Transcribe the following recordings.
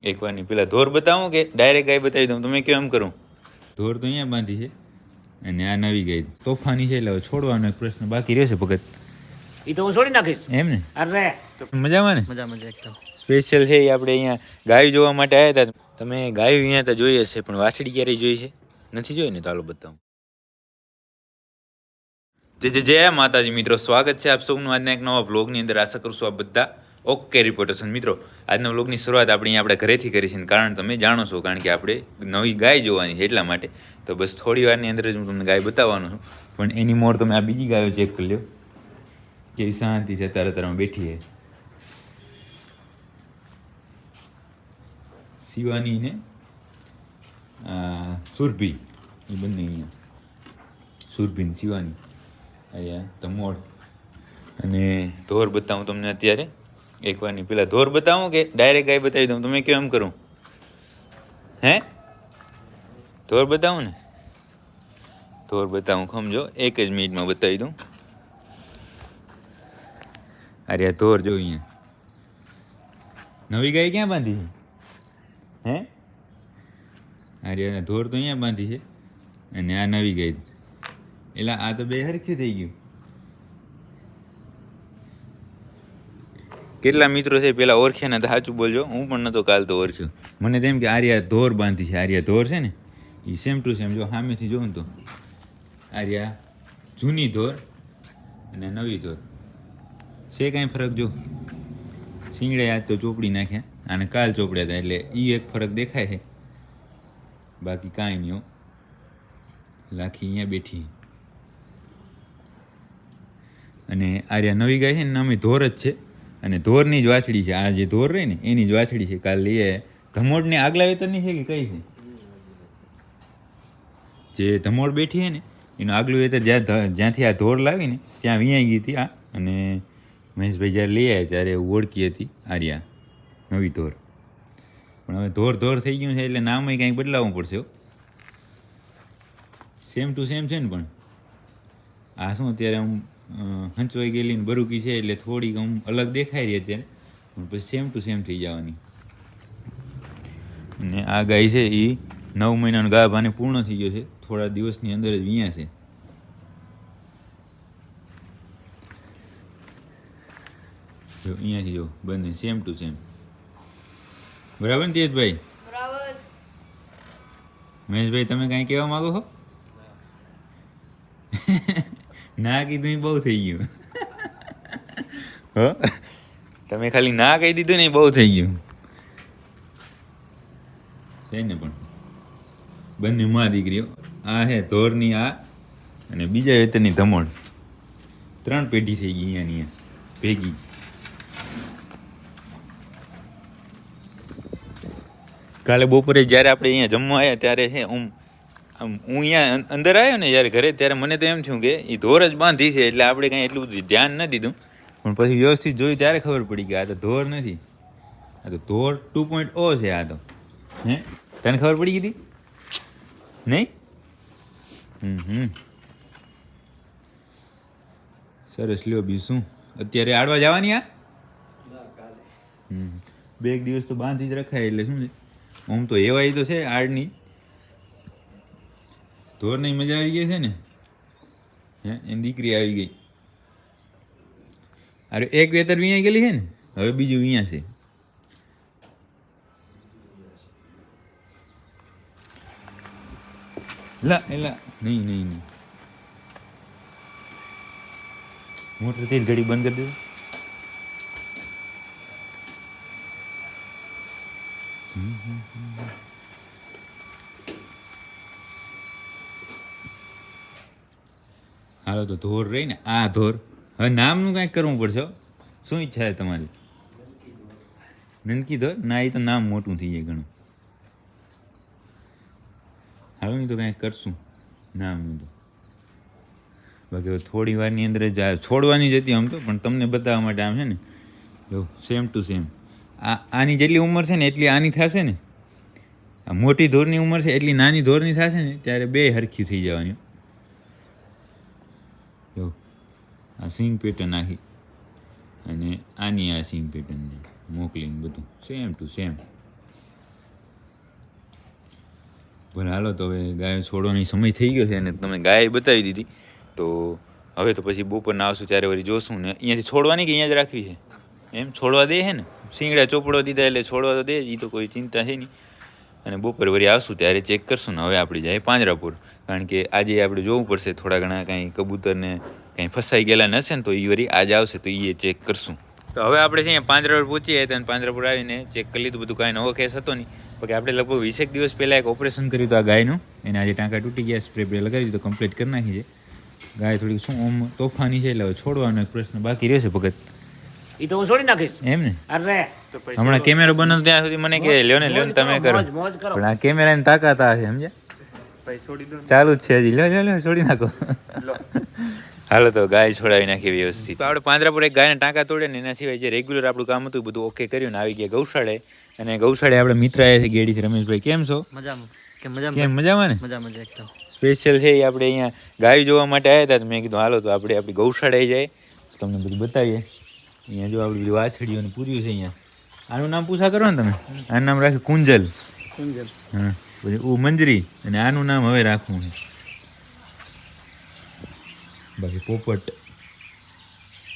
એકવારની પેલા ધોર બતાવું કે ડાયરેક્ટ ગાય બતાવી દઉં? તમે કેમ કરું? ધોર તો અહીંયા બાંધી છે અને આ નવી ગાય તોફાની છે, એટલે હવે છોડવાનો એક પ્રશ્ન બાકી રહેશે ભગત. એ તો હું છોડી નાખીશ એમ ને? અરે મજામાં ને? મજા મજા એકદમ. સ્પેશિયલ છે એ આપણે અહીંયા ગાય જોવા માટે આવ્યા હતા. તમે ગાયો અહીંયા તો જોઈએ છે, પણ વાછડી ક્યારેય જોઈ છે? નથી જોઈ ને? તો હાલો બતાવું. જય માતાજી મિત્રો, સ્વાગત છે આપ સૌનું આજના એક નવા વ્લોગની અંદર. આશા કરું છું આપ બધા ઓકે રિપોર્ટર્સ. મિત્રો, આજના વ્લોગની શરૂઆત આપણે ઘરેથી કરી છે, કારણ તમે જાણો છો, કારણ કે આપણે નવી ગાય જોવાની છે એટલા માટે. તો બસ થોડી વારની અંદર જ હું તમને ગાય બતાવવાનો છું, પણ એની મોર તમે આ બીજી ગાયો ચેક કરી લો, કેવી શાંતિ છે અત્યારે બેઠી છે. શિવાની ને સુરભી, એ બંને અહીંયા, સુરભી ને શિવાની. અહીંયા ધમોડ અને ધોર બતાવું તમને અત્યારે. એકવારની પેલા ધોર બતાવું કે ડાયરેક્ટ ગાય બતાવી દઉં? તમે કેમ કરું? હે, ધોર બતાવું ને? ધોર બતાવું, સમજો, એક જ મિનિટમાં બતાવી દઉં. અરે આ ધોર જો અહીંયા. નવી ગાય ક્યાં બાંધી છે? હે, અરે ધોર તો અહીંયા બાંધી છે અને આ નવી ગાય. એટલે આ તો બે હરખ્યું થઈ ગયું. કેટલા મિત્રો છે પેલા ઓળખ્યા ને? તો સાચું બોલજો, હું પણ નહોતો કાલ તો ઓળખ્યો. મને તેમ કે આર્યા ધોર બાંધી છે. આર્યા ધોર છે ને એ સેમ ટુ સેમ, જો સામેથી જોઉં ને તો આર્યા જૂની ધોર અને નવી ધોર છે. કાંઈ ફરક જો? શીંગડે આજ તો ચોપડી નાખ્યા અને કાલ ચોપડ્યા હતા, એટલે એ એક ફરક દેખાય છે, બાકી કાંઈ નહીં. હો, લાખી અહીંયા બેઠી અને આર્યા નવી ગાય છે ને, નામે ધોર જ છે અને ધોરની જ વાછડી છે. આ જે ધોર રહી ને એની જ વાછડી છે. કાલ લઈએ ધમોડની આગલા વેતરની છે કે કઈ છે? જે ધમોડ બેઠી છે ને એનું આગલું વેતર જ્યાંથી આ ધોર લાવીને ત્યાં વિયાઈ ગઈ હતી આ. અને મહેશભાઈ જ્યારે લઈ આવ્યા ત્યારે ઓળખી હતી આર્યા નવી ધોર. પણ હવે ધોર થઈ ગયું છે એટલે નામ કંઈક બદલાવવું પડશે. સેમ ટુ સેમ છે ને, પણ આ શું અત્યારે આમ હંચવાઈ ગયેલી ને બરુકી છે એટલે થોડીક આમ અલગ દેખાઈ રહી અત્યારે, પણ પછી સેમ ટુ સેમ થઈ જવાની. અને આ ગાય છે એ 9 મહિનાનો ગાભ આને પૂર્ણ થઈ ગયો છે, થોડા દિવસની અંદર જ વિયા છે. જો અહીંયાથી જો બંને સેમ ટુ સેમ. બરાબર ને તેજભાઈ? બરાબર. મહેશભાઈ તમે કાંઈ કહેવા માગો છો? ના કીધું એ બહુ થઈ ગયું. હો, તમે ખાલી ના કહી દીધું ને એ બહુ થઈ ગયું છે ને. પણ બંને માં દીકરીઓ, આ હે ધોરની આ અને બીજા વેતરની ધમોડ. 3 પેઢી થઈ ગઈ અહીંયા ભેગી. કાલે બપોરે જ્યારે આપણે અહીંયા જમવા આવ્યા ત્યારે છે હું અહીંયા અંદર આવ્યો ને જ્યારે ઘરે, ત્યારે મને તો એમ થયું કે એ ધોર જ બાંધી છે, એટલે આપણે કાંઈ એટલું બધું ધ્યાન ન દીધું. પણ પછી વ્યવસ્થિત જોયું ત્યારે ખબર પડી કે આ તો ધોર નથી, આ તો ધોર 2.0 છે. આ તો હે, તને ખબર પડી ગઈ હતી નહીં? સરસ. લ્યો બી શું અત્યારે આડવા જવાની? આ 2 દિવસ તો બાંધી જ રખાય, એટલે શું છે આમ તો એવાય તો છે આડની. ધોરની મજા આવી ગઈ છે ને? હે, એની દીકરી આવી ગઈ. અરે એક વેતર વિયા ગયેલી છે ને, હવે બીજું વિયા છે. લા એલા નહીં મોટર તેલ ઘડી બંધ કરી દીધું. હાલો તો ધોર રહી ને, આ ધોર હવે નામનું કાંઈક કરવું પડશે. શું ઈચ્છા છે તમારી? નનકી ધોર? ના, એ તો નામ મોટું થઈ જાય ઘણું. હાલો નહીં તો કાંઈક કરશું નામનું તો. બાકી થોડી વારની અંદર જ છોડવાની જ હતી આમ તો, પણ તમને બતાવવા માટે આમ છે ને, જો સેમ ટુ સેમ. આની જેટલી ઉંમર છે ને એટલી આની થશે ને, આ મોટી ધોરની ઉંમર છે એટલી નાની ધોરની થશે ને, ત્યારે બે હરખી થઈ જવાની. જો આ સિંગ પેટર્ન આખી અને આની આ સિંગ પેટર્ન મોકલીને બધું સેમ ટુ સેમ. ભલે હાલો તો હવે ગાય છોડવાનો સમય થઈ ગયો છે અને તમે ગાય બતાવી દીધી તો હવે તો પછી બપોરના આવશું ત્યારે વળી જોશું ને અહીંયાથી છોડવાની કે અહીંયા જ રાખવી છે એમ છોડવા દે છે ને શીંગડા ચોપડો દીધા એટલે છોડવા તો દે જ, એ તો કોઈ ચિંતા છે નહીં. અને બપોર વળી આવશું ત્યારે ચેક કરશું ને હવે આપણે જાય પાંજરાપુર, કારણ કે આજે આપણે જોવું પડશે થોડા ઘણા કાંઈ કબૂતરને કાંઈ ફસાઈ ગયેલા નશે ને તો એ વળી આજે આવશે તો એ ચેક કરશું. તો હવે આપણે છે અહીંયા પાંજરાપુર પહોંચીએ હતા અને પાંજરાપુર આવીને ચેક કરી લીધું બધું, કાંઈ નવો કેસ હતો નહીં. બાકી આપણે લગભગ 20 દિવસ પહેલાં એક ઓપરેશન કર્યું હતું આ ગાયનું, એને આજે ટાંકા તૂટી ગયા, સ્પ્રે બ્રે લગાવી દીધું, કમ્પ્લીટ કરી નાખી છે. ગાય થોડીક શું ઓમ તોફાની છે એટલે હવે છોડવાનો એક પ્રશ્ન બાકી રહેશે ભગત. એ તો હું છોડી નાખીશ. એમ ને અરે હમણાં કેમેરો બનાવ ત્યાં સુધી મને કે લ્યો ને તમે કરો, મોજ કરો. પણ આ કેમેરાની તાકાત આ છે સમજ્યા, ચાલુ જ છે હજી. લ્યો છોડી નાખો. હાલો તો ગાય છોડાવી નાખી વ્યવસ્થિત. તો આપણે પાંજરાપુર એક ગાયના ટાંકા તોડે ને એના સિવાય જે રેગ્યુલર આપણું કામ હતું બધું ઓકે કર્યું ને આવી ગયા ગૌશાળે. અને ગૌશાળે આપણે મિત્ર આવ્યા છે ગેડી છે રમેશભાઈ. કેમ છો? કેમ મજામાં ને? સ્પેશિયલ છે એ આપણે અહીંયા ગાય જોવા માટે આવ્યા હતા. મેં કીધું હાલો તો આપણે આપણી ગૌશાળાએ જાય તમને બધું બતાવીએ. અહીંયા જો આપણી બધી વાછડીઓને પૂર્યું છે અહીંયા. આનું નામ પૂછા કરો ને તમે. આનું નામ રાખ્યું કુંજલ. હા પછી મંજરી, અને આનું નામ હવે રાખવું છે બાકી પોપટ.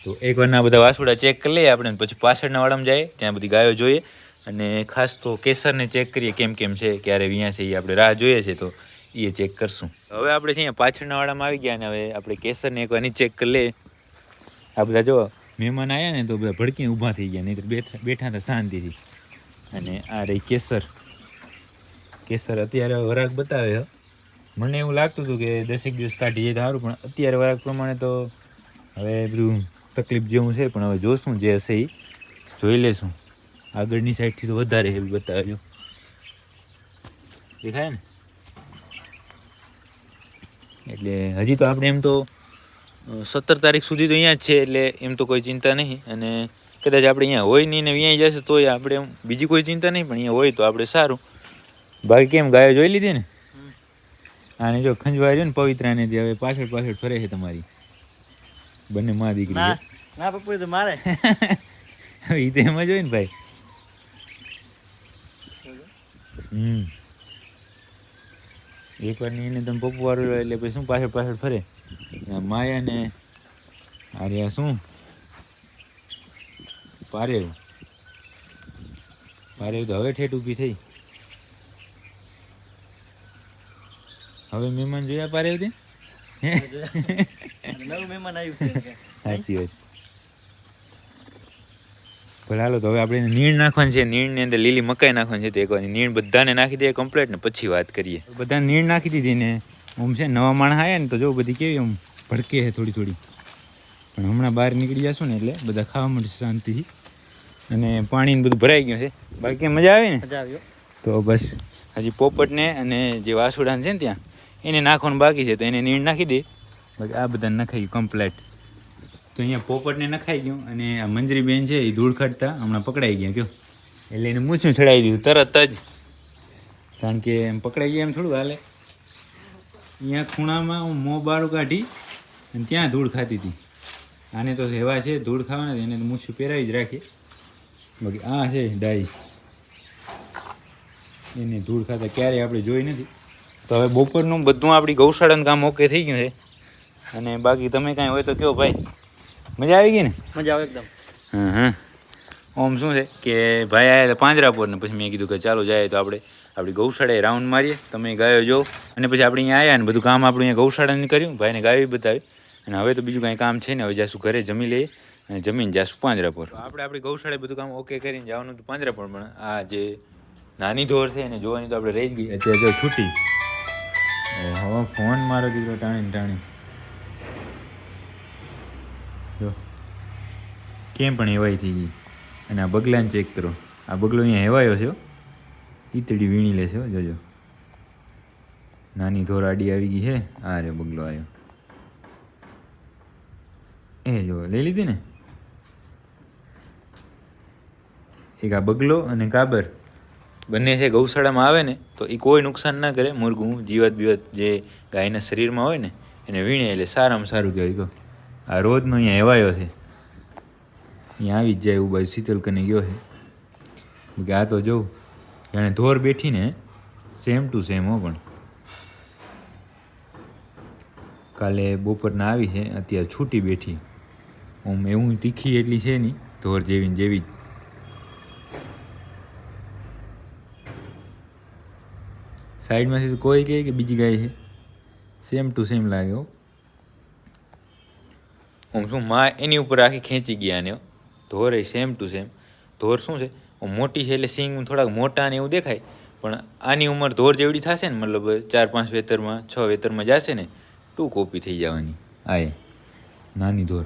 તો એકવારના બધા વાસુડા ચેક કરી લઈએ આપણે, પછી પાછળના વાડામાં જાય ત્યાં બધી ગાયો જોઈએ અને ખાસ તો કેસરને ચેક કરીએ કેમ છે, ક્યારે વિયા છે એ આપણે રાહ જોઈએ છે તો એ ચેક કરશું. હવે આપણે અહીંયા પાછળના વાડામાં આવી ગયા અને હવે આપણે કેસરને એકવાર ચેક કરી લઈએ. આ બધા જો મહેમાન આવ્યા ને તો બધા ભડકીને ઊભા થઈ ગયા, નહીં તો બેઠા હતા શાંતિથી. અને આ રહી કેસર અત્યારે વરાગ બતાવે. મને એવું લાગતું હતું કે 10 દિવસ કાઢી જાય તો સારું, પણ અત્યારે વરાગ પ્રમાણે તો હવે બધું તકલીફ જેવું છે. પણ હવે જોશું જે હશે એ જોઈ લેશું. આગળની સાઈડથી તો વધારે એવું બતાવ્યો દેખાય ને. એટલે હજી તો આપણે એમ તો 17 તારીખ સુધી તો અહીંયા જ છે, એટલે એમ તો કોઈ ચિંતા નહીં. અને કદાચ આપણે અહીંયા હોય નહીં ને અહીંયા જશે તોય આપણે બીજી કોઈ ચિંતા નહીં, પણ અહીંયા હોય તો આપણે સારું. બાકી કેમ ગાયો જોઈ લીધી ને? આને જો ખંજવાય રહ્યો ને પવિત્રાને, હવે પાછળ ફરે છે તમારી બંને માં દીકરી. ના પપ્પુ તો મારે એ તો એમ જ હોય ને ભાઈ. એકવાર ની એને તમે પપ્પુ વાળો એટલે પછી શું પાછળ ફરે. માયા ને આર્યા શું પારેવ તો હવે ઠેઠ ઊભી થઈ. હવે મહેમાન જોયા પારેવ તે નવું મહેમાન આવ્યું છે. સાચી વાત. ભલે હાલો તો હવે આપણે નીણ નાખવાની છે. નીણની અંદર લીલી મકાઈ નાખવાની છે. તો એકવાર નીણ બધાને નાખી દઈએ કમ્પ્લીટ ને પછી વાત કરીએ. બધાને નીણ નાખી દીધી ને આમ છે નવા માણસ આવ્યા ને તો જો બધી કેવી આમ ભડકે છે થોડી, પણ હમણાં બહાર નીકળી જશું ને એટલે બધા ખાવા મળશે શાંતિથી. અને પાણી બધું ભરાઈ ગયું છે. બાકી મજા આવી ને? મજા આવ્યો. તો બસ હજી પોપટને અને જે વાસુડાને છે ને ત્યાં એને નાખવાનું બાકી છે, તો એને નીણ નાખી દે. બાકી આ બધાને નખાઈ ગયું કમ્પ્લેટ. તો અહીંયા પોપટને નખાઈ ગયું અને આ મંજરી બેન છે એ ધૂળ કાઢતા હમણાં પકડાઈ ગયા કયો, એટલે એને મૂછું ચડાવી દીધું તરત જ, કારણ કે એમ પકડાઈ ગયા એમ થોડું હાલે. અહીંયા ખૂણામાં હું મોં બારું કાઢી અને ત્યાં ધૂળ ખાતી હતી. આને તો સેવા છે ધૂળ ખાવાના, એને તો મૂછું પહેરાવી જ રાખીએ. બાકી આ છે ડાઈ, એને ધૂળ ખાતા ક્યારેય આપણે જોઈ નથી. તો હવે બપોરનું બધું આપણી ગૌશાળાનું કામ ઓકે થઈ ગયું છે. અને બાકી તમે કાંઈ હોય તો કહો ભાઈ. મજા આવી ગઈ ને? મજા આવે એકદમ. હા. ઓમ શું છે કે ભાઈ આવ્યા હતા પાંજરાપુર ને પછી મેં કીધું કે ચાલો જાય તો આપણે આપણી ગૌશાળાએ રાઉન્ડ મારીએ, તમે ગાયો જો. અને પછી આપણે અહીંયા આવ્યા ને બધું કામ આપણું અહીંયા ગૌશાળાને કર્યું, ભાઈને ગાયો બતાવી. અને હવે તો બીજું કાંઈ કામ છે ને, હવે જાશું ઘરે જમી લઈએ અને જમીને જાશું પાંજરાપુર. આપણે આપણી ગૌશાળાએ બધું કામ ઓકે કરીને જવાનું હતું પાંજરાપુર, પણ આ જે નાની ઢોર છે એને જોવાની તો આપણે રહી જ ગઈ. અત્યારે જો છૂટી. હવે ફોન મારો દીકરો ટાણી જો કેમ પણ હેવાઈ થઈ ગઈ. અને આ બગલાને ચેક કરો, આ બગલો અહીંયા હેવાયો છે, ઈતડી વીણી લેશે જોજો. નાની ધોર આડી આવી ગઈ છે. આ રે બગલો આવ્યો, એ જો લઈ લીધી ને. એક આ બગલો અને કાબર બંને છે ગૌશાળામાં આવે ને તો એ કોઈ નુકસાન ના કરે. મુરગું જીવત બીવત જે ગાયના શરીરમાં હોય ને એને વીણે એટલે સારામાં સારું કહેવાય. કહો આ રોજનો અહીંયા હેવાયો છે, અહીંયા આવી જ જાય એવું બાજુ શીતલ કને ગયો છે. આ તો જોઉં જાણે ધોર બેઠીને સેમ ટુ સેમ હો. પણ કાલે બપોરના આવી છે, અત્યારે છૂટી બેઠી. એવું તીખી એટલી છે નહીં, ધોર જેવી ને જેવી જ. સાઈડમાંથી તો કોઈ કહે કે બીજી ગાય છે, સેમ ટુ સેમ લાગે હો. શું માં એની ઉપર આખી ખેંચી ગયા ને ધોર એ સેમ ટુ સેમ. ધોર શું છે, મોટી છે એટલે સિંગ થોડાક મોટા ને એવું દેખાય, પણ આની ઉંમર ધોર જેવડી થશે ને, મતલબ 4-5 વેતરમાં 6 વેતરમાં જશે ને, ટુ કોપી થઈ જવાની. આ એ નાની ધોર.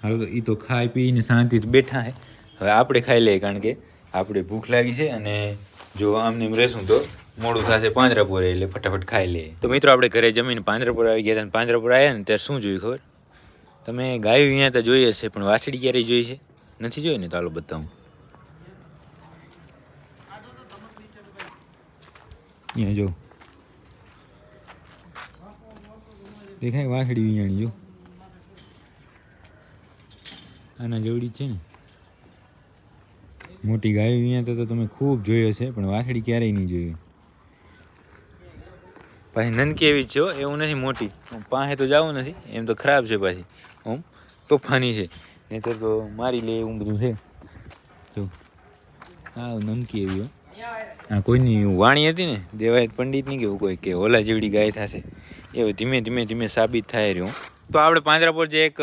હવે તો એ તો ખાઈ પીને શાંતિથી બેઠા છે. હવે આપણે ખાઈ લઈએ, કારણ કે આપણે ભૂખ લાગી છે, અને જો આમને એમ રહેશું તો મોડું થશે પાંજરાપોરે, એટલે ફટાફટ ખાઈ લઈએ. તો મિત્રો આપણે ઘરે જમીને પાંજરાપોર આવી ગયા હતા. પાંજરાપોર આવ્યા ને ત્યારે શું જોયું ખબર? તમે ગાયું અહીંયા તો જોઈ હશે, પણ વાછડી ક્યારેય જોઈ છે? નથી જોઈ ને? તો ચાલો બતાવું. અહીંયા જો દેખાય વાછડી વિયાણી, જો આના જેવડી છે ને. મોટી ગાયો અહીંયા તો તમે ખૂબ જોઈ હશે, પણ વાછડી ક્યારેય નહીં જોઈ. પાછી નનકી એવી જ છે, એવું નથી મોટી. પાસે તો જવું નથી, એમ તો ખરાબ છે પાછી, આમ તોફાની છે, નહીંતર તો મારી લે એવું બધું છે. જો હા નનકી એવી હો. હા કોઈની વાણી હતી ને, દેવાયત પંડિતની કેવું કોઈ કે ઓલા જેવડી ગાય થશે, એવું ધીમે ધીમે ધીમે સાબિત થાય રહ્યું. તો આપણે પાંજરાપોર જે એક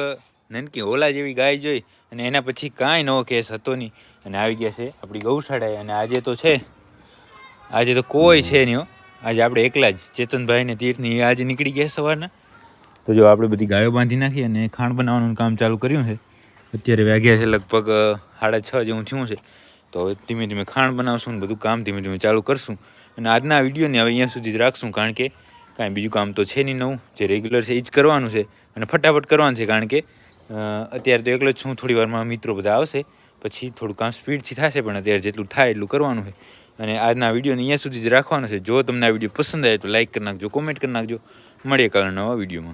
નનકી ઓલા જેવી ગાય જોઈ, અને એના પછી કાંઈ નવો કેસ હતો નહીં, અને આવી ગયા છે આપણી ગૌશાળાએ. અને આજે તો છે, આજે તો કોઈ છે નહીં હો. આજે આપણે એકલા જ, ચેતનભાઈ ને તીર્થની આજે નીકળી ગયા સવારના. તો જો આપણે બધી ગાયો બાંધી નાખી અને ખાંડ બનાવવાનું કામ ચાલુ કર્યું છે. અત્યારે વાગ્યા છે લગભગ 6:30 જેવું થયું છે. તો હવે ધીમે ધીમે ખાંડ બનાવશું ને બધું કામ ધીમે ધીમે ચાલુ કરશું. અને આજના વિડીયોને હવે અહીંયા સુધી જ રાખશું, કારણ કે કાંઈ બીજું કામ તો છે નહીં નવું. જે રેગ્યુલર છે એ જ કરવાનું છે, અને ફટાફટ કરવાનું છે, કારણ કે અત્યારે તો એકલો જ છું. થોડી વારમાં મિત્રો બધા આવશે, પછી થોડું કામ સ્પીડથી થશે, પણ અત્યારે જેટલું થાય એટલું કરવાનું છે. અને આજના વિડીયોને અહીંયા સુધી જ રાખવાનો છે. જો તમને આ વિડીયો પસંદ આવે તો લાઈક કરી નાખજો, કોમેન્ટ કરી નાખજો. મળીએ કાલે નવા વિડીયોમાં.